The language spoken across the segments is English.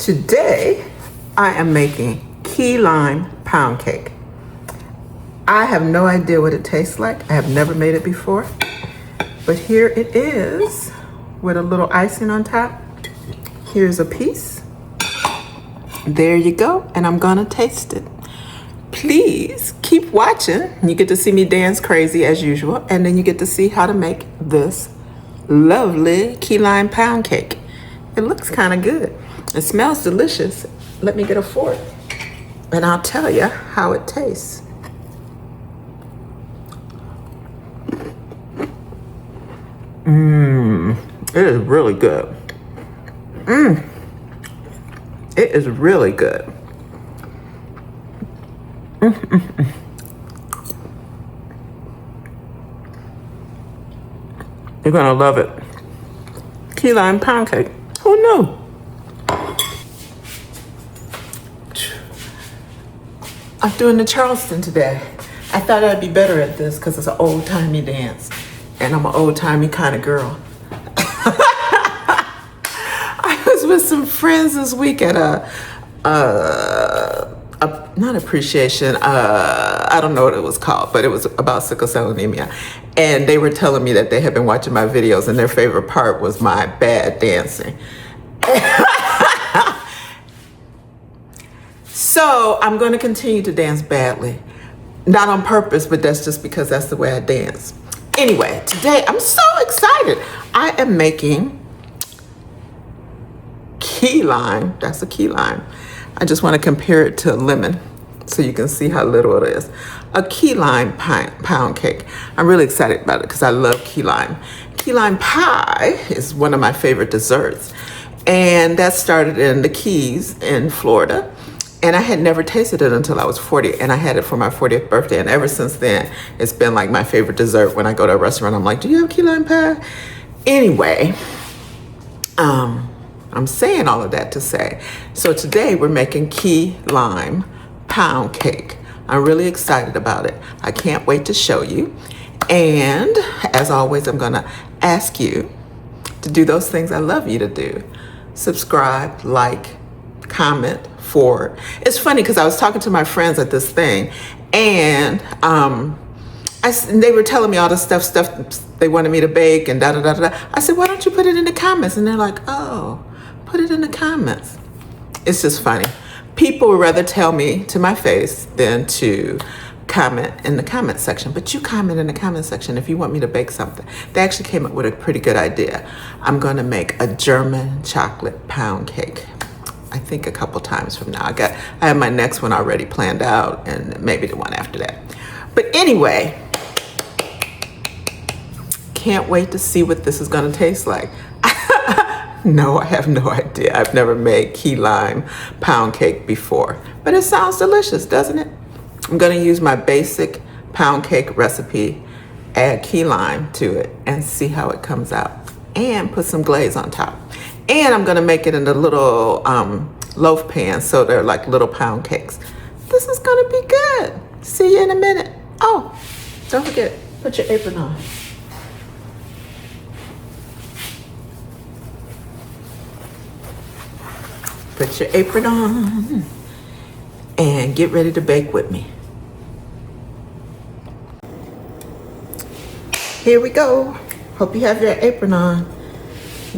Today, I am making key lime pound cake. I have no idea what it tastes like. I have never made it before. But here it is with a little icing on top. Here's a piece. There you go. And I'm gonna taste it. Please keep watching. You get to see me dance crazy as usual. And then you get to see how to make this lovely key lime pound cake. It looks kind of good. It smells delicious. Let me get a fork and I'll tell you how it tastes. It is really good. It is really good. You're gonna love it. Key lime pound cake. Who knew? I'm doing the Charleston today. I thought I'd be better at this because it's an old-timey dance. And I'm an old-timey kind of girl. I was with some friends this week at not appreciation, I don't know what it was called, but it was about sickle cell anemia. And they were telling me that they had been watching my videos and their favorite part was my bad dancing. So I'm going to continue to dance badly. Not on purpose, but that's just because that's the way I dance. Anyway, today I'm so excited. I am making key lime. That's a key lime. I just want to compare it to a lemon so you can see how little it is. A key lime pound cake. I'm really excited about it because I love key lime. Key lime pie is one of my favorite desserts. And that started in the Keys in Florida. And I had never tasted it until I was 40, and I had it for my 40th birthday. And ever since then, it's been like my favorite dessert. When I go to a restaurant, I'm like, do you have key lime pie? Anyway, I'm saying all of that to say, so today we're making key lime pound cake. I'm really excited about it. I can't wait to show you. And as always, I'm gonna ask you to do those things I love you to do. Subscribe, like, comment, forward. It's funny because I was talking to my friends at this thing and they were telling me all the stuff they wanted me to bake and da da da da. I said, why don't you put it in the comments? And they're like, oh, put it in the comments. It's just funny. People would rather tell me to my face than to comment in the comment section. But you comment in the comment section if you want me to bake something. They actually came up with a pretty good idea. I'm going to make a German chocolate pound cake. I think a couple times from now. I have my next one already planned out and maybe the one after that. But anyway, can't wait to see what this is gonna taste like. No, I have no idea. I've never made key lime pound cake before, but it sounds delicious, doesn't it? I'm gonna use my basic pound cake recipe, add key lime to it and see how it comes out and put some glaze on top. And I'm gonna make it in a little loaf pan, so they're like little pound cakes. This is gonna be good. See you in a minute. Oh, don't forget, put your apron on. Put your apron on and get ready to bake with me. Here we go. Hope you have your apron on.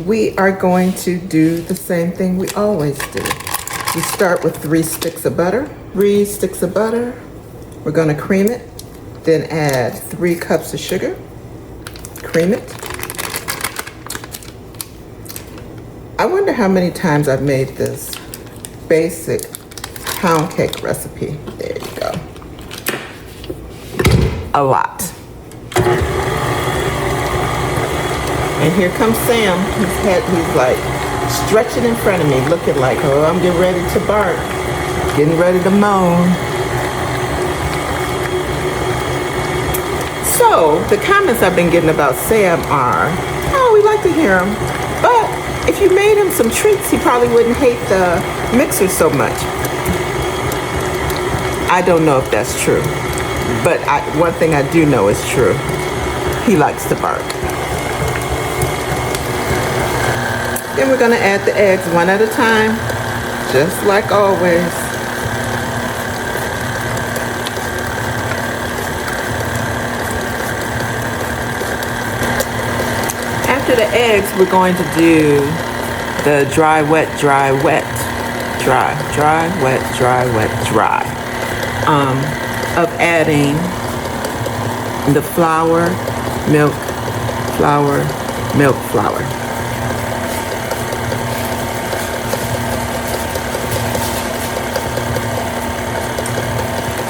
We are going to do the same thing we always do. We start with 3 sticks of butter. 3 sticks of butter. We're gonna cream it, then add 3 cups of sugar. Cream it. I wonder how many times I've made this basic pound cake recipe. There you go. A lot. And here comes Sam. He's like stretching in front of me, looking like, oh, I'm getting ready to bark, getting ready to moan. So the comments I've been getting about Sam are, oh, we like to hear him, but if you made him some treats, he probably wouldn't hate the mixer so much. I don't know if that's true, but one thing I do know is true. He likes to bark. Then we're gonna add the eggs one at a time. just like always. After the eggs, we're going to do the dry, wet, dry, wet, dry, dry, wet, dry, wet, dry, of adding the flour, milk, flour, milk, flour.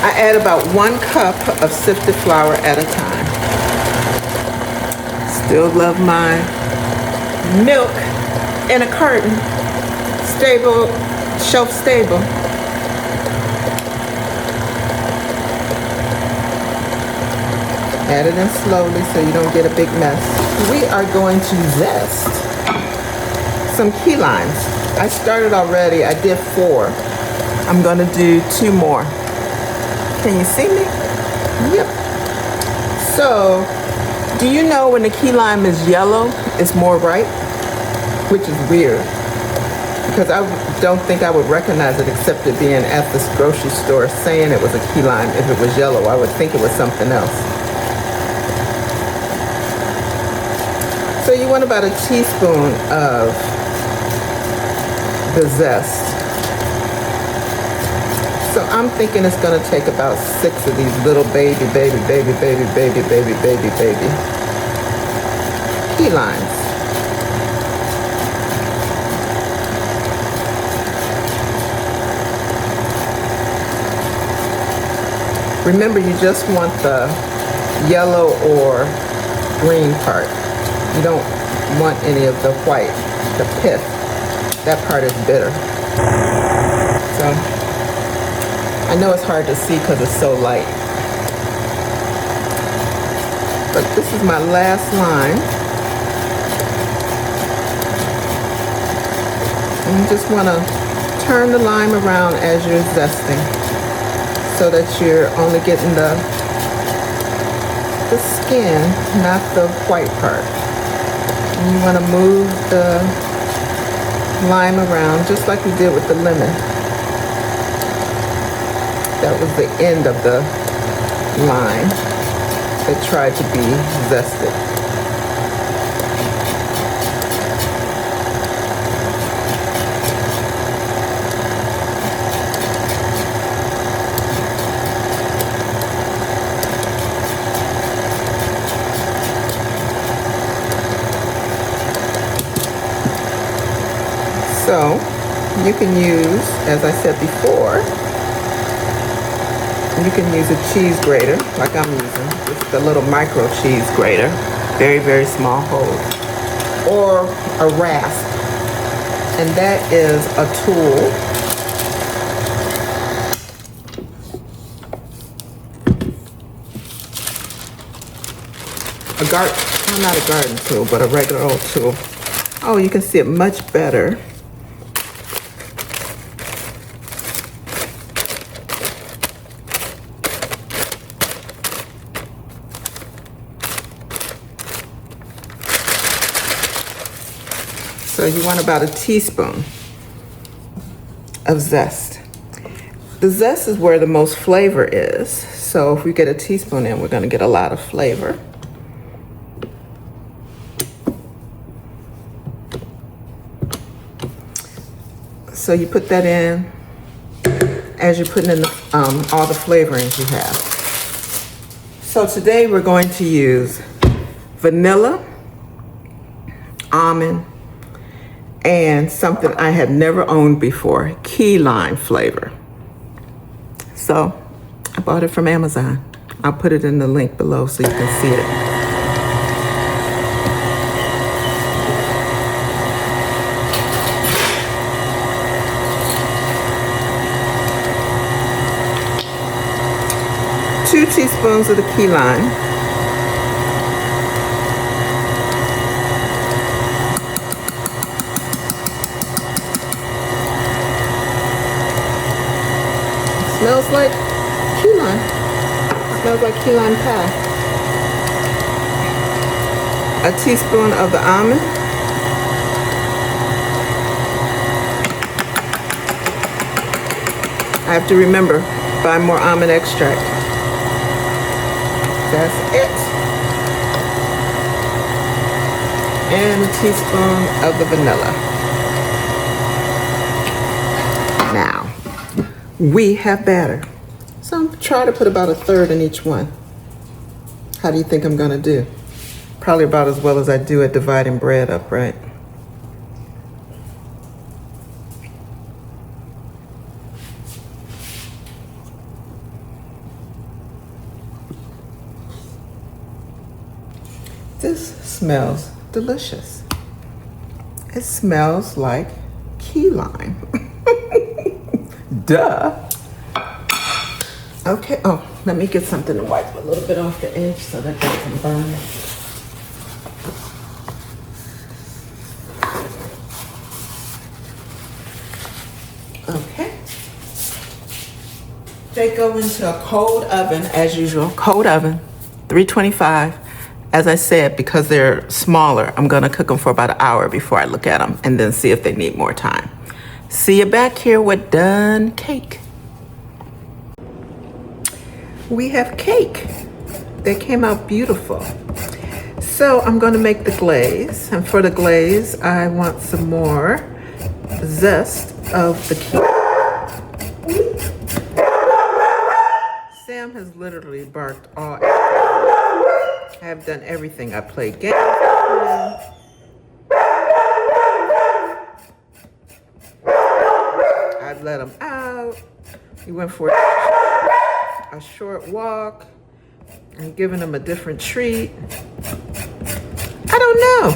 I add about 1 cup of sifted flour at a time. Still love my milk in a carton, stable, shelf stable. Add it in slowly so you don't get a big mess. We are going to zest some key limes. I started already, I did 4. I'm gonna do 2 more. Can you see me? Yep. So, do you know when the key lime is yellow, it's more ripe? Which is weird, because I don't think I would recognize it except it being at this grocery store saying it was a key lime. If it was yellow, I would think it was something else. So you want about a teaspoon of the zest. So I'm thinking it's gonna take about 6 of these little baby key limes. Remember, you just want the yellow or green part. You don't want any of the white, the pith. That part is bitter. So, I know it's hard to see because it's so light. But this is my last lime. And you just want to turn the lime around as you're zesting so that you're only getting the skin, not the white part. And you want to move the lime around just like we did with the lemon. That was the end of the lime that tried to be zested. So you can use, as I said before, you can use a cheese grater like I'm using. It's the little micro cheese grater, very, very small hole, or a rasp. And that is a tool not a garden tool, but a regular old tool. Oh, you can see it much better. So you want about a teaspoon of zest. The zest is where the most flavor is. So if we get a teaspoon in, we're going to get a lot of flavor. So you put that in as you're putting in all the flavorings you have. So today we're going to use vanilla, almond, and something I had never owned before, key lime flavor. So I bought it from Amazon. I'll put it in the link below so you can see it. Two teaspoons of the key lime. Smells like key lime. Smells like key lime pie. A teaspoon of the almond. I have to remember, buy more almond extract. That's it. And a teaspoon of the vanilla. Now, we have batter. So try to put about a third in each one. How do you think I'm gonna do? Probably about as well as I do at dividing bread up, right? This smells delicious. It smells like key lime. Duh. Okay, oh, let me get something to wipe a little bit off the edge so that doesn't burn. Okay. They go into a cold oven, as usual, cold oven, 325. As I said, because they're smaller, I'm gonna cook them for about an hour before I look at them and then see if they need more time. See you back here with done cake. We have cake. They came out beautiful. So I'm gonna make the glaze. And for the glaze, I want some more zest of the key. Sam has literally barked all afternoon. I have done everything. I played games with him. I've let him out. He went for a short walk. I'm giving him a different treat. I don't know.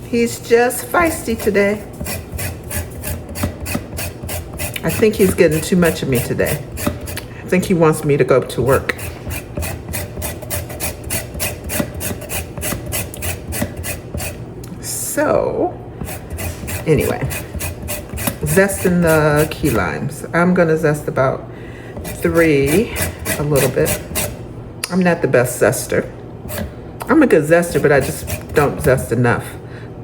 He's just feisty today. I think he's getting too much of me today. I think he wants me to go to work. So, anyway, zesting the key limes. I'm gonna zest about 3, a little bit. I'm not the best zester. I'm a good zester, but I just don't zest enough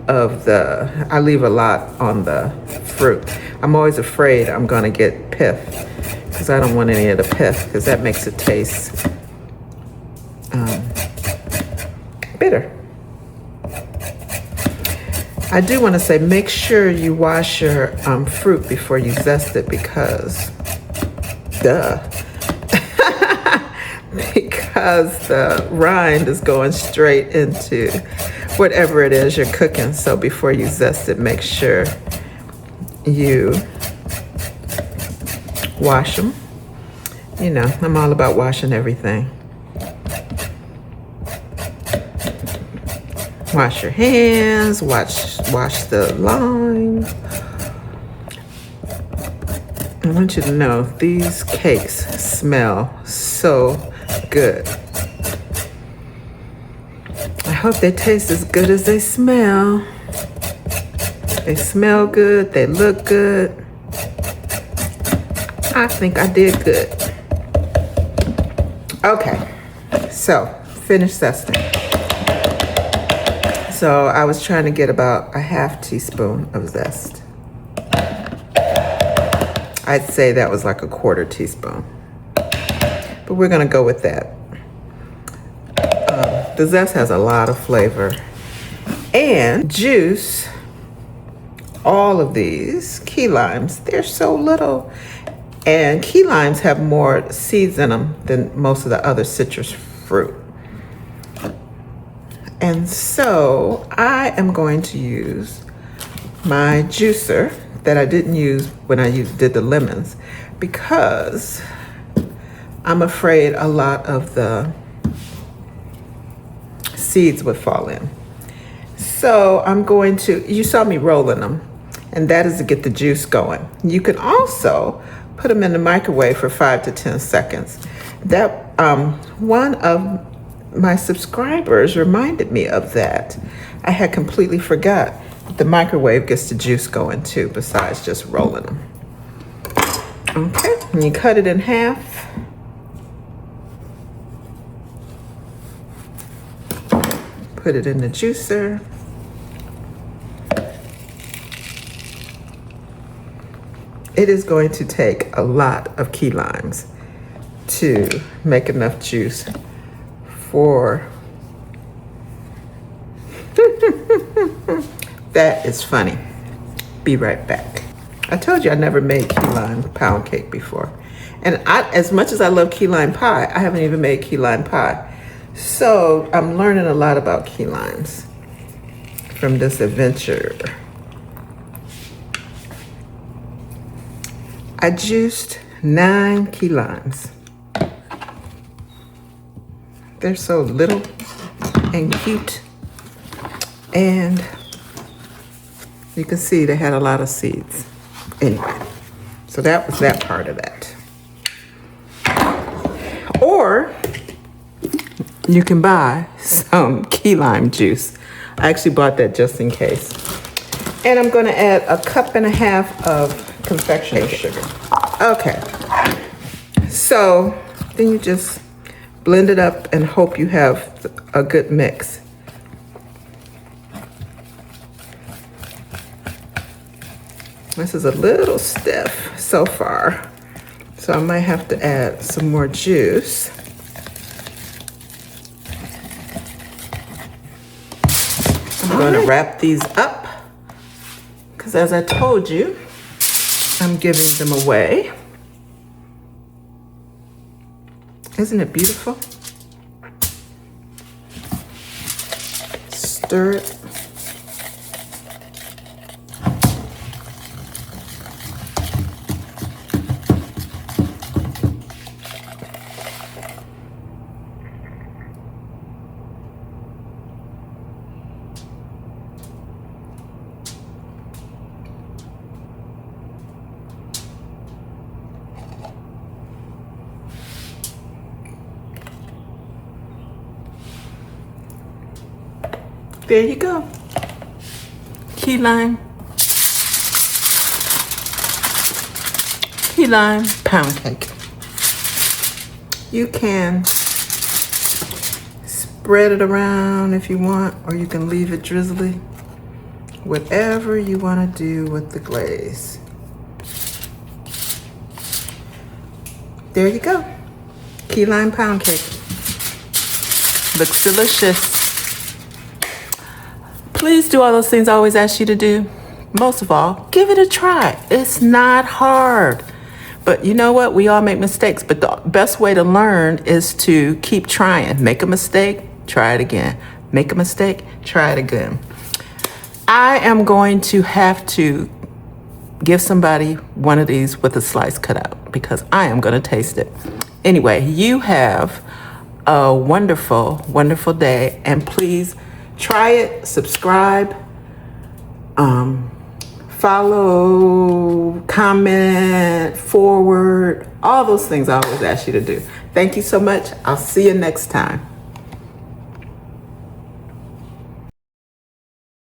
of I leave a lot on the fruit. I'm always afraid I'm gonna get pith because I don't want any of the pith because that makes it taste bitter. I do want to say, make sure you wash your fruit before you zest it because, because the rind is going straight into whatever it is you're cooking. So before you zest it, make sure you wash them. You know, I'm all about washing everything. Wash your hands, wash the lime. I want you to know these cakes smell so good. I hope they taste as good as they smell. They smell good, they look good. I think I did good. Okay, so finish zesting. So I was trying to get about a half teaspoon of zest. I'd say that was like a quarter teaspoon, but we're gonna go with that. The zest has a lot of flavor and juice. All of these key limes, they're so little, and key limes have more seeds in them than most of the other citrus fruit. And so I am going to use my juicer that I didn't use when I did the lemons because I'm afraid a lot of the seeds would fall in. So I'm going to, you saw me rolling them, and that is to get the juice going. You can also put them in the microwave for 5 to 10 seconds. That one of my subscribers reminded me of that. I had completely forgot the microwave gets the juice going too, besides just rolling them. Okay, and you cut it in half. Put it in the juicer. it is going to take a lot of key limes to make enough juice for that is funny. Be right back. I told you I never made key lime pound cake before. And as much as I love key lime pie, I haven't even made key lime pie. So I'm learning a lot about key limes from this adventure. I juiced 9 key limes. They're so little and cute. And you can see they had a lot of seeds. Anyway, so that was that part of that. Or you can buy some key lime juice. I actually bought that just in case. And I'm gonna add 1.5 cups of confectioner's sugar. Okay, so then you just blend it up and hope you have a good mix. This is a little stiff so far, so I might have to add some more juice. I'm going to wrap these up because, as I told you, I'm giving them away. Isn't it beautiful? Stir it. There you go. Key lime pound cake. You can spread it around if you want, or you can leave it drizzly. Whatever you want to do with the glaze. There you go. Key lime pound cake. Looks delicious. Please do all those things I always ask you to do. Most of all, give it a try. It's not hard. But you know what? We all make mistakes. But the best way to learn is to keep trying. Make a mistake, try it again. Make a mistake, try it again. I am going to have to give somebody one of these with a slice cut out because I am going to taste it. Anyway, you have a wonderful, wonderful day. And please try it, subscribe, follow, comment, forward, all those things I always ask you to do. Thank you so much. I'll see you next time.